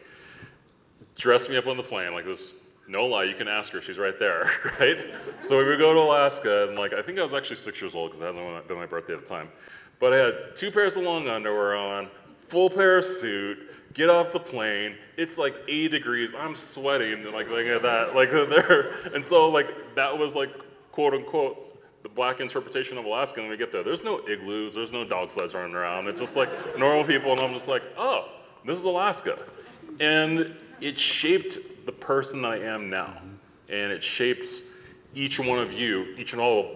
dressed me up on the plane, like this, no lie, you can ask her, she's right there, right? So we would go to Alaska, and like, I think I was actually 6 years old, because it hasn't been my birthday at the time. But I had 2 pairs of long underwear on, full pair of suit, get off the plane, it's like 80 degrees, I'm sweating, like at that, like there. And so like, that was like, quote unquote, the black interpretation of Alaska. And we get there, there's no igloos, there's no dog sleds running around, it's just like normal people, and I'm just like, oh, this is Alaska. And it shaped the person that I am now, and it shapes each and all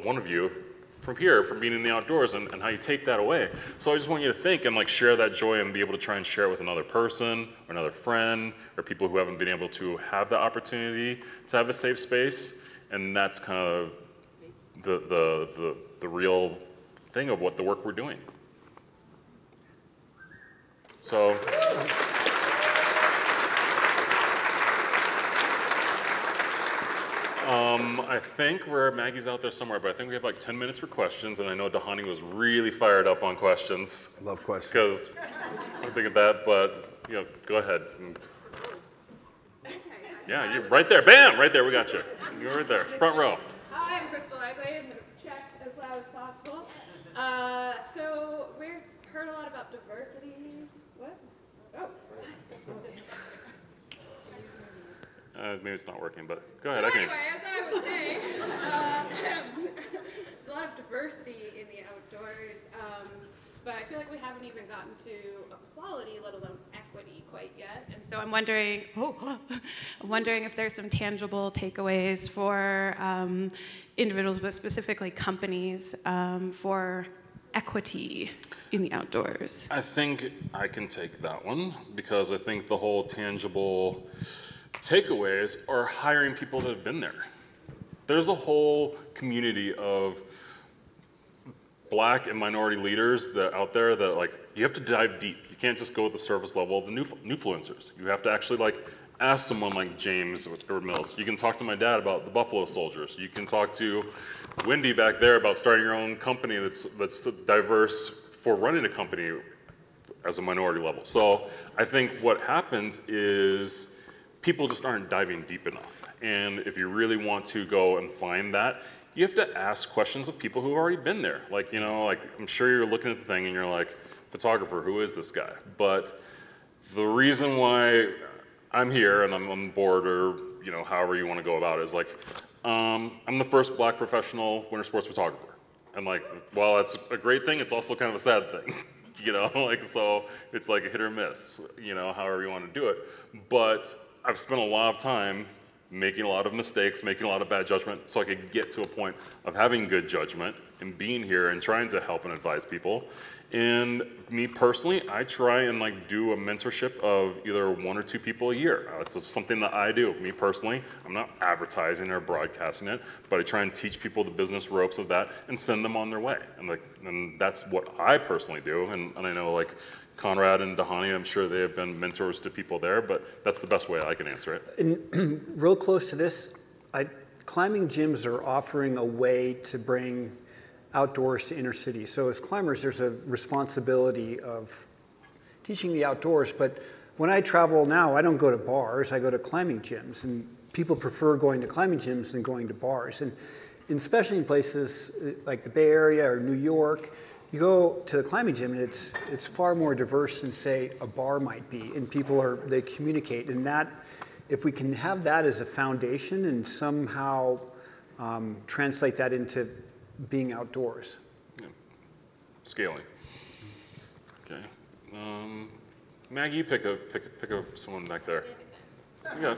one of you from here, from being in the outdoors, and how you take that away. So I just want you to think and like share that joy, and be able to try and share it with another person, or another friend, or people who haven't been able to have the opportunity to have a safe space. And that's kind of the real thing of what the work we're doing. So. I think Maggie's out there somewhere, but I think we have like 10 minutes for questions, and I know Dhani was really fired up on questions. Love questions. Because I think of that, but you know, go ahead. Yeah, you're right there. Bam! Right there, we got you. You're right there, front row. Hi, I'm Crystal Egley. I'm checked as loud as possible. So we've heard a lot about diversity. What? Oh. Maybe it's not working, but go ahead. So anyway, as I was saying, there's a lot of diversity in the outdoors, but I feel like we haven't even gotten to equality, let alone equity, quite yet. And so I'm wondering, if there's some tangible takeaways for individuals, but specifically companies, for equity in the outdoors. I think I can take that one, because I think the whole tangible takeaways are hiring people that have been there. There's a whole community of black and minority leaders that out there that like, you have to dive deep. You can't just go at the surface level of the newfluencers. You have to actually like ask someone like James or Mills. You can talk to my dad about the Buffalo Soldiers. You can talk to Wendy back there about starting your own company that's diverse for running a company as a minority level. So I think what happens is people just aren't diving deep enough. And if you really want to go and find that, you have to ask questions of people who have already been there. Like, you know, like I'm sure you're looking at the thing and you're like, photographer, who is this guy? But the reason why I'm here and I'm on board, or you know, however you want to go about it, is like, I'm the first black professional winter sports photographer. And like, while that's a great thing, it's also kind of a sad thing. You know, like, so it's like a hit or miss, you know, however you want to do it. But I've spent a lot of time making a lot of mistakes, making a lot of bad judgment, so I could get to a point of having good judgment and being here and trying to help and advise people. And me personally, I try and like do a mentorship of either 1 or 2 people a year. It's just something that I do. Me personally, I'm not advertising or broadcasting it, but I try and teach people the business ropes of that and send them on their way. And that's what I personally do. And I know like Conrad and Dhani, I'm sure they have been mentors to people there, but that's the best way I can answer it. And real close to this, climbing gyms are offering a way to bring outdoors to inner cities. So as climbers, there's a responsibility of teaching the outdoors, but when I travel now, I don't go to bars, I go to climbing gyms, and people prefer going to climbing gyms than going to bars. And especially in places like the Bay Area or New York, you go to the climbing gym and it's far more diverse than, say, a bar might be, and they communicate, and that, if we can have that as a foundation and somehow translate that into being outdoors. Yeah. Scaling. Okay. Maggie, pick someone back there. Yeah.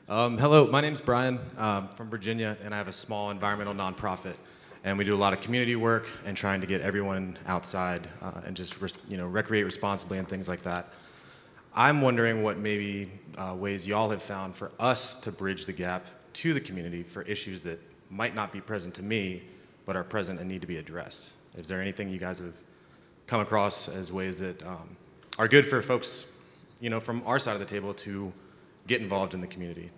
Hello, my name's Brian from Virginia, and I have a small environmental nonprofit. And we do a lot of community work and trying to get everyone outside and just recreate responsibly and things like that. I'm wondering what maybe ways y'all have found for us to bridge the gap to the community for issues that might not be present to me, but are present and need to be addressed. Is there anything you guys have come across as ways that are good for folks, from our side of the table to get involved in the community?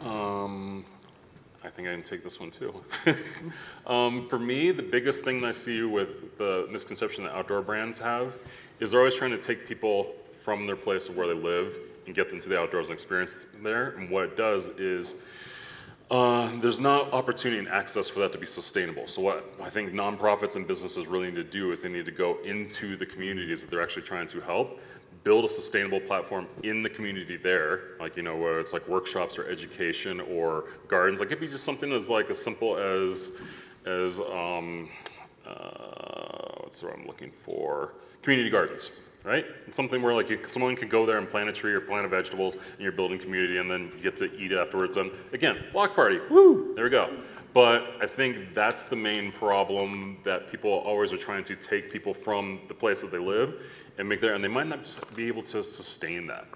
I think I can take this one too. For me, the biggest thing that I see with the misconception that outdoor brands have is they're always trying to take people from their place of where they live and get them to the outdoors and experience there. And what it does is there's not opportunity and access for that to be sustainable. So what I think nonprofits and businesses really need to do is they need to go into the communities that they're actually trying to help, build a sustainable platform in the community there, like, whether it's like workshops or education or gardens. Like, it could be just something as like as simple as what's the word I'm looking for? Community gardens, right? It's something where like someone can go there and plant a tree or plant vegetables, and you're building community, and then you get to eat it afterwards. And again, block party, woo, there we go. But I think that's the main problem, that people always are trying to take people from the place that they live and make there, and they might not be able to sustain that.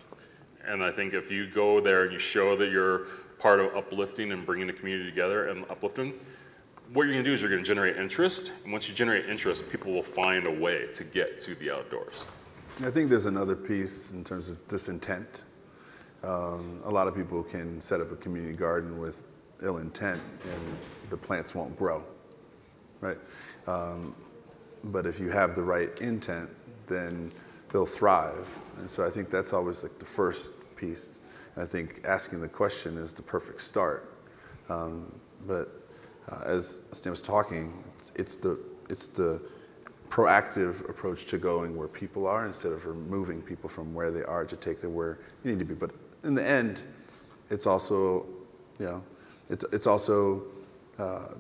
And I think if you go there and you show that you're part of uplifting and bringing the community together and uplifting, what you're gonna do is you're gonna generate interest, and once you generate interest, people will find a way to get to the outdoors. I think there's another piece in terms of disintent. A lot of people can set up a community garden with ill intent and the plants won't grow, right? But if you have the right intent, then they'll thrive. And so I think that's always like the first piece. And I think asking the question is the perfect start. But as Stan was talking, it's the proactive approach to going where people are instead of removing people from where they are to take them where you need to be. But in the end, it's also, it's also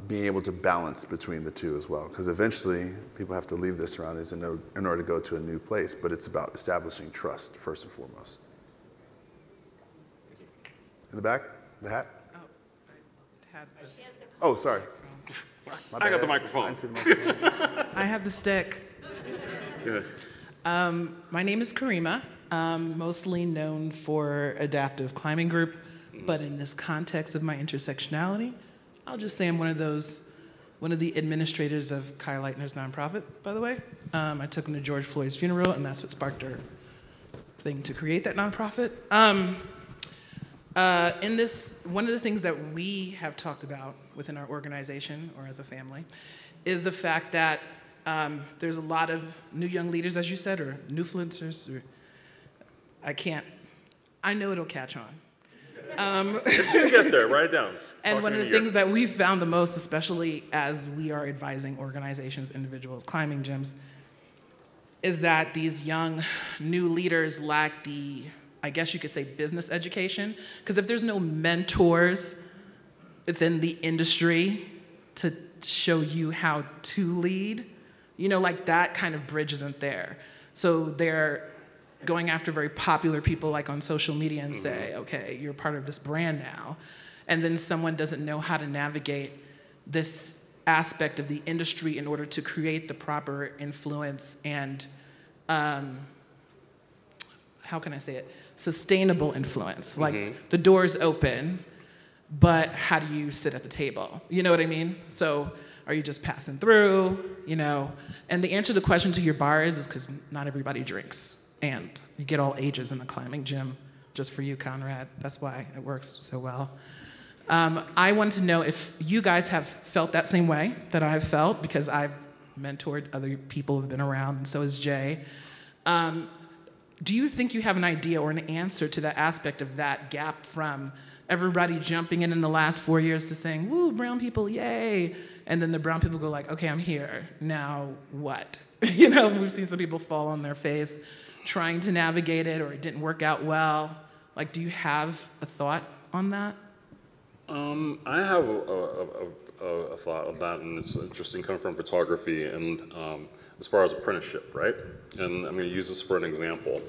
being able to balance between the two as well. Because eventually, people have to leave their surroundings in order to go to a new place. But it's about establishing trust first and foremost. In the back, the hat. Oh, I had this. Oh, sorry. I got the microphone. I see the microphone. I have the stick. Good. My name is Karima. Mostly known for Adaptive Climbing Group, but in this context of my intersectionality, I'll just say I'm one of the administrators of Kyle Leitner's nonprofit, by the way. I took him to George Floyd's funeral, and that's what sparked our thing to create that nonprofit. In this, one of the things that we have talked about within our organization, or as a family, is the fact that there's a lot of new young leaders, as you said, or newfluencers, or I know it'll catch on. It's gonna get there, write it down. And one of the things that we've found the most, especially as we are advising organizations, individuals, climbing gyms, is that these young new leaders lack the, I guess you could say, business education. Because if there's no mentors within the industry to show you how to lead, like that kind of bridge isn't there. So they're going after very popular people like on social media and say, okay, you're part of this brand now. And then someone doesn't know how to navigate this aspect of the industry in order to create the proper influence and, how can I say it? Sustainable influence. Like the door's open, but how do you sit at the table? You know what I mean? So are you just passing through, you know? And the answer to the question to your bar is because not everybody drinks. And you get all ages in the climbing gym, just for you, Conrad. That's why it works so well. I want to know if you guys have felt that same way that I've felt, because I've mentored other people who've been around, and so has Jay. Do you think you have an idea or an answer to that aspect of that gap from everybody jumping in the last 4 years to saying, woo, brown people, yay, and then the brown people go like, okay, I'm here, now what? You know, we've seen some people fall on their face trying to navigate it, or it didn't work out well. Like, do you have a thought on that? I have a thought on that, and it's interesting coming from photography and as far as apprenticeship, right? And I'm going to use this for an example.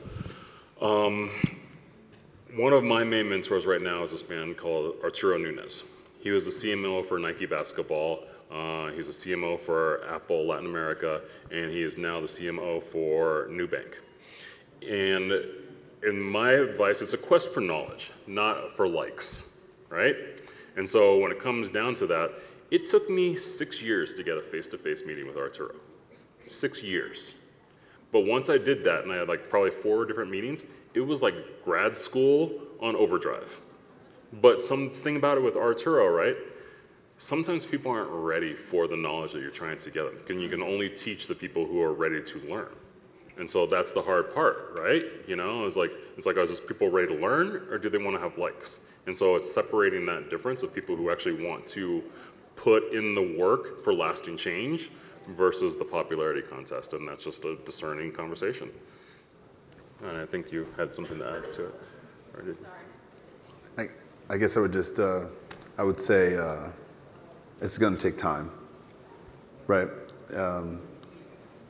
One of my main mentors right now is this man called Arturo Nunez. He was the CMO for Nike basketball. He's a CMO for Apple Latin America, and he is now the CMO for Nubank. And in my advice, it's a quest for knowledge, not for likes, right? And so when it comes down to that, it took me 6 years to get a face-to-face meeting with Arturo. 6 years. But once I did that, and I had like probably 4 different meetings, it was like grad school on overdrive. But something about it with Arturo, right? Sometimes people aren't ready for the knowledge that you're trying to get them. And you can only teach the people who are ready to learn. And so that's the hard part, right? You know, it's like, are those people ready to learn, or do they want to have likes? And so it's separating that difference of people who actually want to put in the work for lasting change versus the popularity contest, and that's just a discerning conversation. And I think you had something to add to it. Or did... I guess I would just, I would say it's going to take time, right?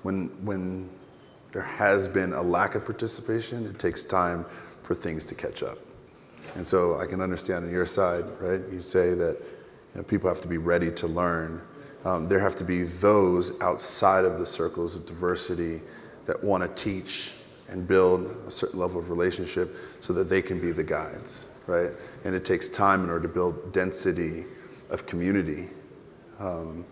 When there has been a lack of participation, it takes time for things to catch up. And so I can understand on your side, right? You say that people have to be ready to learn. There have to be those outside of the circles of diversity that want to teach and build a certain level of relationship so that they can be the guides, right? And it takes time in order to build density of community. And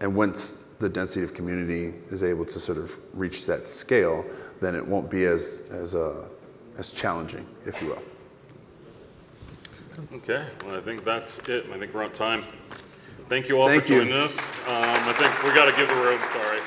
once the density of community is able to sort of reach that scale, then it won't be as challenging, if you will. Okay, well, I think that's it. I think we're on time. Thank you all for joining us. I think we got to give the room, sorry.